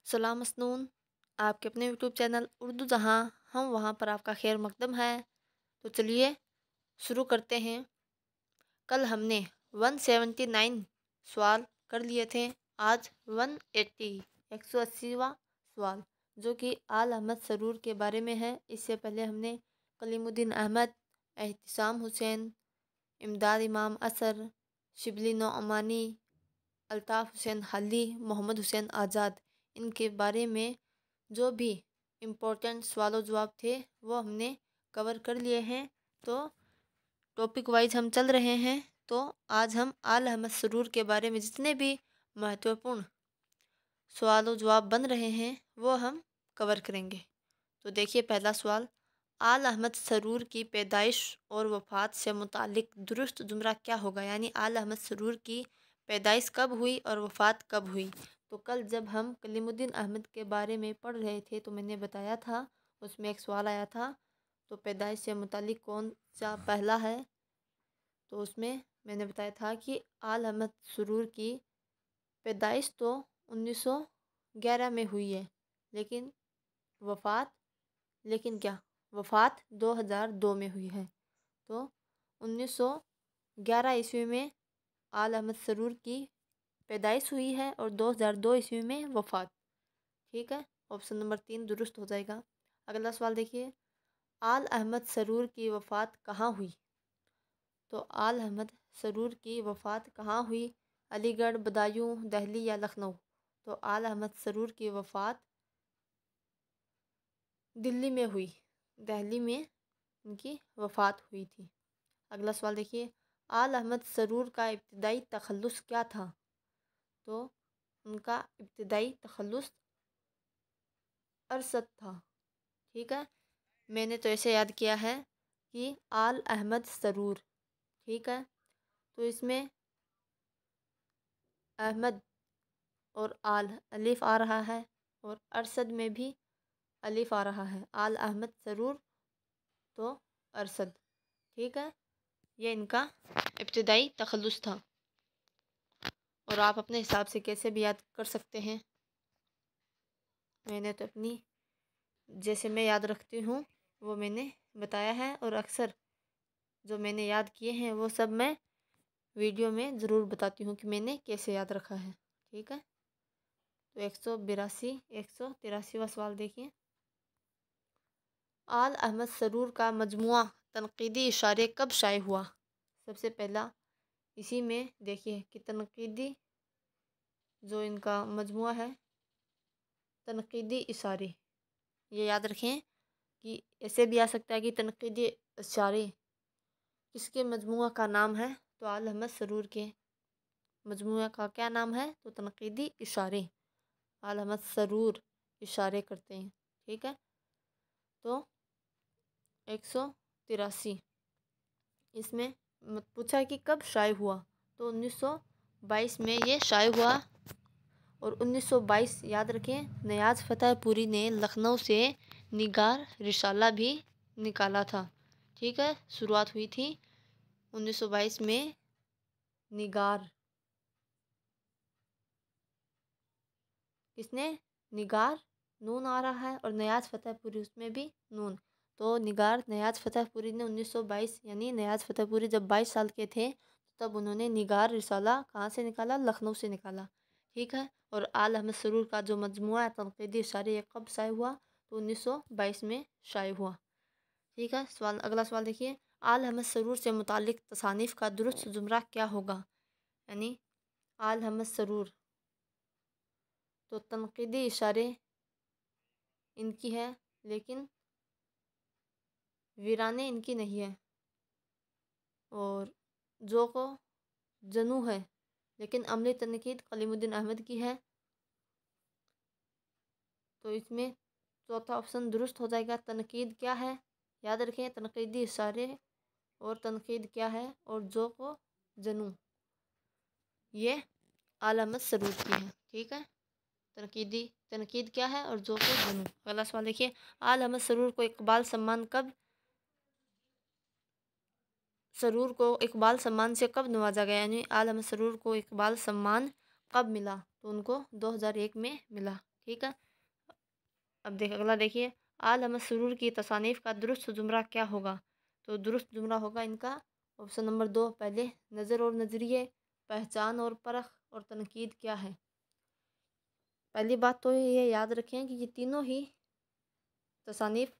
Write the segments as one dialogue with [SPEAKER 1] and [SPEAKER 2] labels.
[SPEAKER 1] सलाम मसनून। आपके अपने यूट्यूब चैनल उर्दू जहाँ हम वहाँ पर आपका खैर मकदम है। तो चलिए शुरू करते हैं। कल हमने 179 सवाल कर लिए थे। आज 180 180वां सवाल जो कि आल अहमद सरूर के बारे में है। इससे पहले हमने कलीमुद्दीन अहमद, एहतिसाम हुसैन, इमदाद इमाम असर, शिबली नौअमानी, अल्ताफ़ हुसैन हाली, मोहम्मद हुसैन आज़ाद, इनके बारे में जो भी इम्पोर्टेंट सवाल जवाब थे वो हमने कवर कर लिए हैं। तो टॉपिक वाइज हम चल रहे हैं। तो आज हम आल अहमद सरूर के बारे में जितने भी महत्वपूर्ण सवाल जवाब बन रहे हैं वो हम कवर करेंगे। तो देखिए पहला सवाल, आल अहमद सरूर की पैदाइश और वफ़ात से मुतालिक दुरुस्त जुमरा क्या होगा। यानी आल अहमद सरूर की पैदाइश कब हुई और वफ़ात कब हुई। तो कल जब हम कलीमुद्दीन अहमद के बारे में पढ़ रहे थे तो मैंने बताया था, उसमें एक सवाल आया था तो पैदाइश से मुतालिक कौन सा पहला है। तो उसमें मैंने बताया था कि आल अहमद सरूर की पैदाइश तो 1911 में हुई है, लेकिन वफ़ात वफ़ात 2002 में हुई है। तो 1911 ईस्वी में आल अहमद सरूर की पैदाइश हुई है और 2002 ईस्वी में वफ़ात। ठीक है, ऑप्शन नंबर 3 दुरुस्त हो जाएगा। अगला सवाल देखिए, आल अहमद सरूर की वफ़ात कहाँ हुई। तो आल अहमद सरूर की वफ़ात कहाँ हुई, अलीगढ़, बदायूं, दिल्ली या लखनऊ। तो आल अहमद सरूर की वफ़ात दिल्ली में हुई, दिल्ली में उनकी वफ़ात हुई थी। अगला सवाल देखिए, आल अहमद सरूर का इब्तिदाई तखल्लुस क्या था। तो उनका इब्तिदाई तखल्लुस अरसद था। ठीक है, मैंने तो ऐसे याद किया है कि आल अहमद सरूर। ठीक है, तो इसमें अहमद और आल अलिफ आ रहा है और अरसद में भी अलिफ आ रहा है। आल अहमद सरूर तो अरसद। ठीक है, ये इनका इब्तिदाई तखल्लुस था और आप अपने हिसाब से कैसे भी याद कर सकते हैं। मैंने तो अपनी जैसे मैं याद रखती हूँ वो मैंने बताया है और अक्सर जो मैंने याद किए हैं वो सब मैं वीडियो में ज़रूर बताती हूँ कि मैंने कैसे याद रखा है। ठीक है, तो 183वां सवाल देखिए, आल अहमद सरूर का मजमुआ तनकीदी इशारे कब शाये हुआ। सबसे पहला इसी में देखिए कि तनकीदी जो इनका मजमुआ है तनकीदी इशारे, ये याद रखें कि ऐसे भी आ सकता है कि तनकीदी इशारे किसके मजमुआ का नाम है। तो आल अहमद सरूर के मजमुआ का क्या नाम है, तो तनकीदी इशारे। आल अहमद सरूर इशारे करते हैं। ठीक है, तो 183 इसमें पूछा कि कब शाये हुआ। तो 1922 में ये शाये हुआ और 1922 याद रखें, नियाज़ फ़तेहपुरी ने लखनऊ से निगार रिसाला भी निकाला था। ठीक है, शुरुआत हुई थी 1922 में निगार, किसने, निगार, नून आ रहा है और नियाज़ फ़तेहपुरी उसमें भी नून। तो निगार नियाज़ फ़तेहपुरी ने 1922 यानी नियाज़ फ़तेहपुरी जब 22 साल के थे तब उन्होंने निगार रिसाला कहाँ से निकाला, लखनऊ से निकाला। ठीक है, और आल अहमद सरूर का जो मजमुआ है तनकीदी इशारे ये कब शाये हुआ, तो 1922 में शाये हुआ। ठीक है, सवाल अगला सवाल देखिए, आल अहमद सरूर से मुतालिक तसानीफ़ का दुरुस्त जुमरा क्या होगा। यानी आल अहमद सरूर तो तनकीदी इशारे इनकी है लेकिन वीराने इनकी नहीं है, और जो को जनू है लेकिन अमली तनकीद कलीमुद्दीन अहमद की है। तो इसमें चौथा ऑप्शन दुरुस्त हो जाएगा। तनकीद क्या है, याद रखें, तनकीदी इशारे और तनकीद क्या है, और जो को जनू, ये आल अहमद सरूर की है। ठीक है, तनकीद क्या है और जो को जनू। अगला सवाल देखिए, आल अहमद सरूर को इकबाल सम्मान से कब नवाजा गया। यानी आल अहमद सरूर को इकबाल सम्मान कब मिला, तो उनको 2001 में मिला। ठीक है। अब अगला देखिए, आल अहमद सुरूर की तसानीफ़ का दुरुस्त जुमरा क्या होगा? तो दुरुस्त जुमरा होगा इनका ऑप्शन नंबर 2, पहले नज़र और नज़रिए, पहचान और परख और तनकीद क्या है। पहली बात तो ये याद रखें कि ये तीनों ही तसानीफ़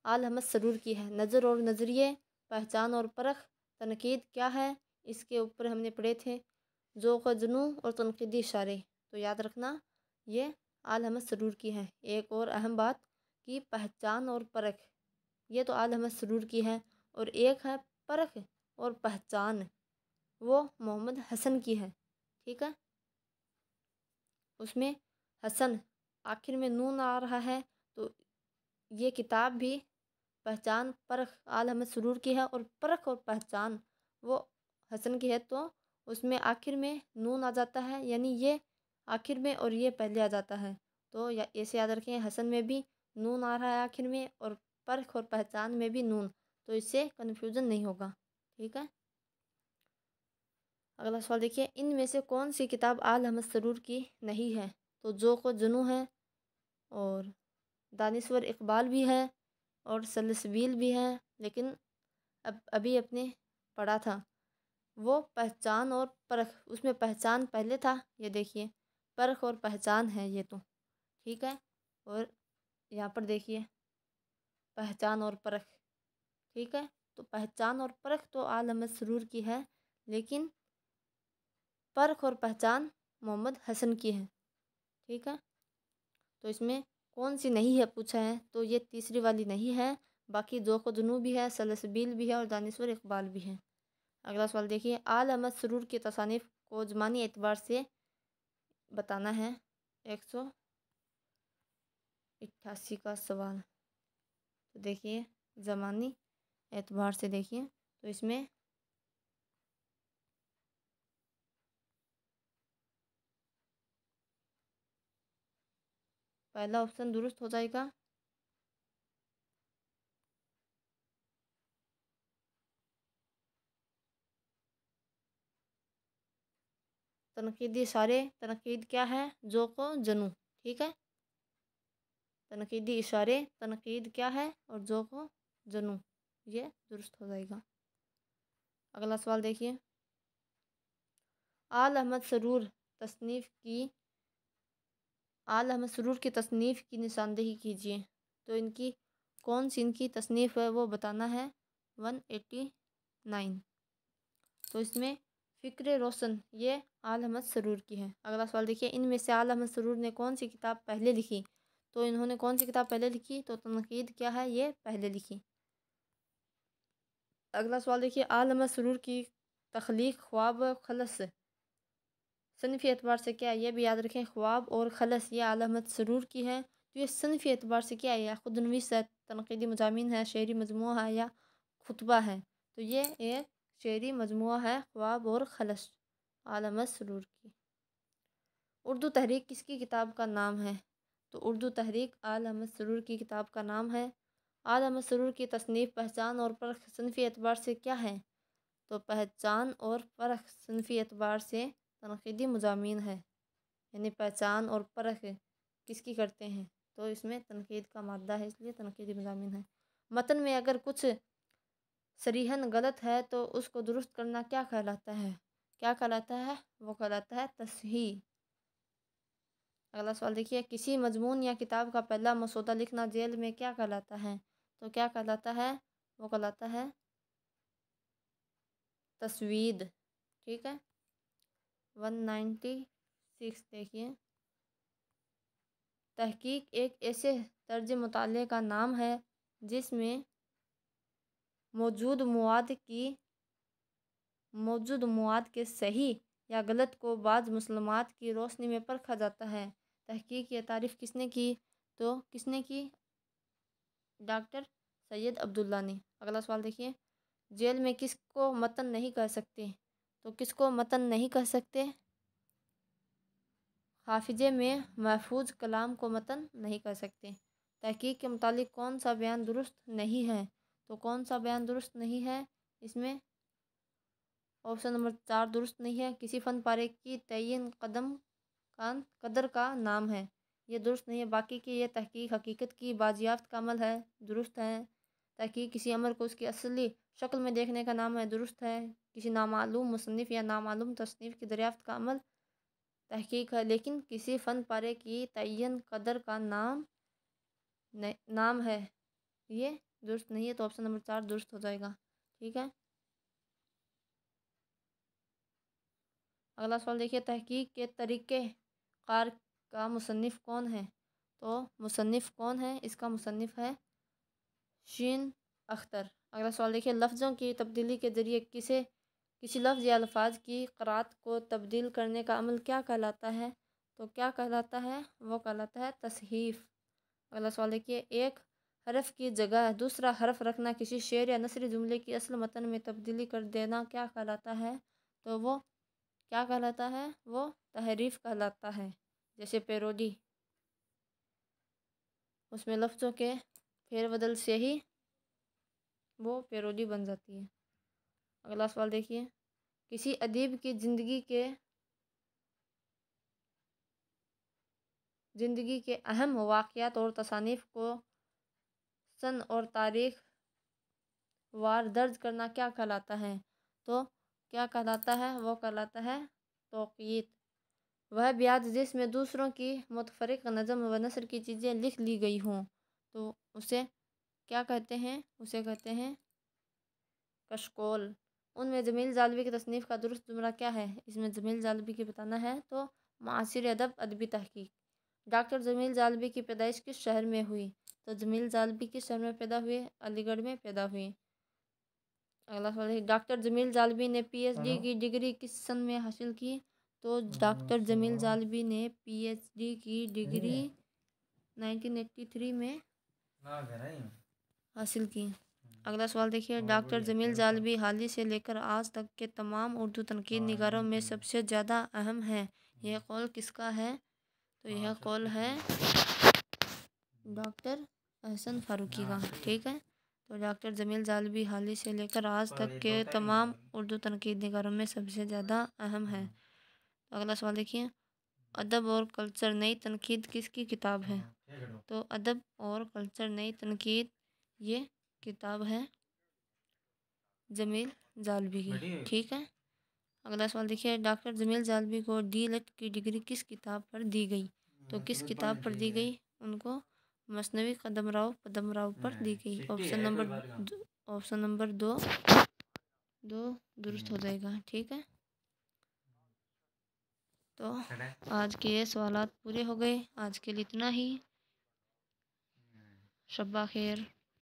[SPEAKER 1] आल अहमद सरूर की है। नज़र और नज़रिए, पहचान और परख, तनकीद क्या है, इसके ऊपर हमने पढ़े थे ज़ौक़ जुनू और तनकीदी इशारे। तो याद रखना ये आल अहमद सरूर की है। एक और अहम बात कि पहचान और परख, ये तो आल अहमद सरूर की है, और एक है परख और पहचान, वो मोहम्मद हसन की है। ठीक है, उसमें हसन आखिर में नून आ रहा है, तो ये किताब भी पहचान परख आल अहमद सरूर की है, और परख और पहचान वो हसन की है, तो उसमें आखिर में नून आ जाता है, यानी ये आखिर में और ये पहले आ जाता है। तो ऐसे याद रखें, हसन में भी नून आ रहा है आखिर में, और परख और पहचान में भी नून, तो इससे कन्फ्यूज़न नहीं होगा। ठीक है, अगला सवाल देखिए, इनमें से कौन सी किताब आल अहमद सरूर की नहीं है? तो ज़ौक़ जुनू है, और दानिश्वर इकबाल भी है, और सलसबील भी है, लेकिन अब अभी अपने पढ़ा था वो पहचान और परख, उसमें पहचान पहले था, ये देखिए परख और पहचान है ये तो। ठीक है, और यहाँ पर देखिए पहचान और परख। ठीक है, तो पहचान और परख तो आल अहमद सरूर की है, लेकिन परख और पहचान मोहम्मद हसन की है। ठीक है, तो इसमें कौन सी नहीं है पूछा है, तो ये तीसरी वाली नहीं है, बाकी ज़ौक़ जुनू भी है, सलसबील भी है, और दानिश्वर इकबाल भी है। अगला सवाल देखिए, आल अहमद सरूर की तसानीफ़ को ज़मानी एतबार से बताना है। 188 का सवाल। तो देखिए ज़मानी एतबार से देखिए, तो इसमें पहला ऑप्शन दुरुस्त हो जाएगा। तनकीदी इशारे, तनकीद क्या है? ज़ौक़ जुनू। ठीक है, तनकीदी इशारे, तनकीद क्या है, और ज़ौक़ जुनू, ये दुरुस्त हो जाएगा। अगला सवाल देखिए, आल अहमद सरूर तसनीफ़ की आल अहमद सरूर की तसनीफ़ की निशानदेही कीजिए। तो इनकी कौन सी इनकी तसनीफ़ है वो बताना है। 189, तो इसमें फ़िक्र रोशन ये आल अहमद सरूर की है। अगला सवाल देखिए, इनमें से आल अहमद सरूर ने कौन सी किताब पहले लिखी? तो इन्होंने कौन सी किताब पहले लिखी? तो तनकीद क्या है, ये पहले लिखी। अगला सवाल देखिए, आल अहमद सरूर की तख्लीक ख्वाब खलस सनफ़ी एतबार से क्या है? ये भी याद रखें, ख्वाब और खलस ये आल अहमद सरूर की है। तो ये सनफ़ी एतबार से क्या है? या खुदनवीस है, तनकीदी मज़ामीन है, शेरी मजमूआ है, या खुतबा है? तो ये एक शेरी मजमूआ है, ख्वाब और खलस आल अहमद सरूर की। उर्दू तहरीक किसकी किताब का नाम है? तो उर्दू तहरीक आल अहमद सरूर की किताब का नाम है। आल अहमद सरूर की तसनीफ़ पहचान और परख सनफ़ी एतबार से क्या है? तो पहचान और परख सनफ़ी एतबार से तनकीदी मज़ामीन है, यानी पहचान और परख किसकी करते हैं? तो इसमें तनकीद का मादा है, इसलिए तनकीदी मज़ामीन है। मतन में अगर कुछ सरीहन गलत है तो उसको दुरुस्त करना क्या कहलाता है? क्या कहलाता है? वो कहलाता है तस्हीह। अगला सवाल देखिए, किसी मजमून या किताब का पहला मसौदा लिखना जेल में क्या कहलाता है? तो क्या कहलाता है? वो कहलाता है तस्वीद। ठीक है, 196 देखिए, तहकीक एक ऐसे तर्ज मुताले का नाम है जिसमें मौजूद मवाद के सही या गलत को बाज़ मुसलमात की रोशनी में परखा जाता है। तहकीक या तारीफ़ किसने की? तो किसने की? डॉक्टर सैयद अब्दुल्ला ने। अगला सवाल देखिए, जेल में किसको मतन नहीं कह सकते? तो किसको मतन नहीं कह सकते? हाफिजे में महफूज कलाम को मतन नहीं कह सकते। तहकीक के मुतालिक कौन सा बयान दुरुस्त नहीं है? तो कौन सा बयान दुरुस्त नहीं है? इसमें ऑप्शन नंबर 4 दुरुस्त नहीं है। किसी फ़न पारे की तयीन कदर का नाम है, ये दुरुस्त नहीं है। बाकी की ये तहकीक हकीकत की बाजियाफ्त का अमल है, दुरुस्त है। तहकीक किसी अमल को उसकी असली शक्ल में देखने का नाम है, दुरुस्त है। किसी नामालूम मुसन्निफ़ या नामालूम तसनीफ़ की दरियाफ्त का अमल तहकीक है। लेकिन किसी फ़न पारे की तयन कदर का नाम है, ये दुरुस्त नहीं है। तो ऑप्शन नंबर 4 दुरुस्त हो जाएगा। ठीक है। अगला सवाल देखिए, तहकीक के तरीक़े कार का मुसन्निफ़ कौन है? तो मुसन्निफ़ कौन है? इसका मुसन्निफ़ है शीन अख्तर। अगला सवाल देखिए, लफ्ज़ों की तब्दीली के ज़रिए किसी लफ्ज़ या अल्फाज की क़राअत को तब्दील करने का अमल क्या कहलाता है? तो क्या कहलाता है? वो कहलाता है तसहीफ़। अगला सवाल देखिए, एक हरफ की जगह दूसरा हरफ रखना, किसी शेर या नसरी जुमले की असल मतन में तब्दीली कर देना क्या कहलाता है? तो वो क्या कहलाता है? वो तहरीफ कहलाता है। जैसे पैरोडी, उसमें लफ्ज़ों के फेरबदल से ही वो पैरोडी बन जाती है। अगला सवाल देखिए, किसी अदीब की ज़िंदगी के अहम वाक़यात और तसानीफ़ को सन और तारीख़ वार दर्ज करना क्या कहलाता है? तो क्या कहलाता है? वो कहलाता है तौक़ीत। वह ब्याज जिसमें दूसरों की मुतफ़र्रिक़ नज़म व नसर की चीज़ें लिख ली गई हों, तो उसे क्या कहते हैं? उसे कहते हैं कशकोल। उनमें जमील ज़ालबी की तसनीफ़ का दुरुस्त जुमला क्या है? इसमें जमील ज़ालबी की बताना है तो मुआसिर अदब अदबी तहक़ीक़। डॉक्टर जमील ज़ालबी की पैदाइश किस शहर में हुई? तो जमील ज़ालबी किस शहर में पैदा हुए? अलीगढ़ में पैदा हुए। अगला सवाल है, डॉक्टर जमील ज़ालबी ने पीएचडी की डिग्री किस सन में हासिल की? तो डॉक्टर जमील ज़ालबी ने पीएचडी की डिग्री 1983 में हासिल की। अगला सवाल देखिए, डॉक्टर जमील ज़ालबी हाल ही से लेकर आज तक के तमाम उर्दू तनकीद निगारों में सबसे ज़्यादा अहम है। यह कौल किसका है? तो यह कौल है डॉक्टर अहसन फ़ारूकी का। ठीक है। तो डॉक्टर जमील ज़ालबी हाल ही से लेकर आज तक के तमाम उर्दू तनकीद निगारों में सबसे ज़्यादा अहम है। तो अगला सवाल देखिए, अदब और कल्चर नई तनकीद किसकी किताब है? तो अदब और कल्चर नई तनकीद ये किताब है जमील ज़ालबी की। ठीक है। अगला सवाल देखिए, डॉक्टर जमील ज़ालबी को डीएलएड की डिग्री किस किताब पर दी गई? तो किस किताब पर दी गई उनको? मसनवी कदमराव पर दी गई। ऑप्शन नंबर दो दुरुस्त हो जाएगा। ठीक है। तो आज के ये सवालात पूरे हो गए। आज के लिए इतना ही। शब्बा खैर।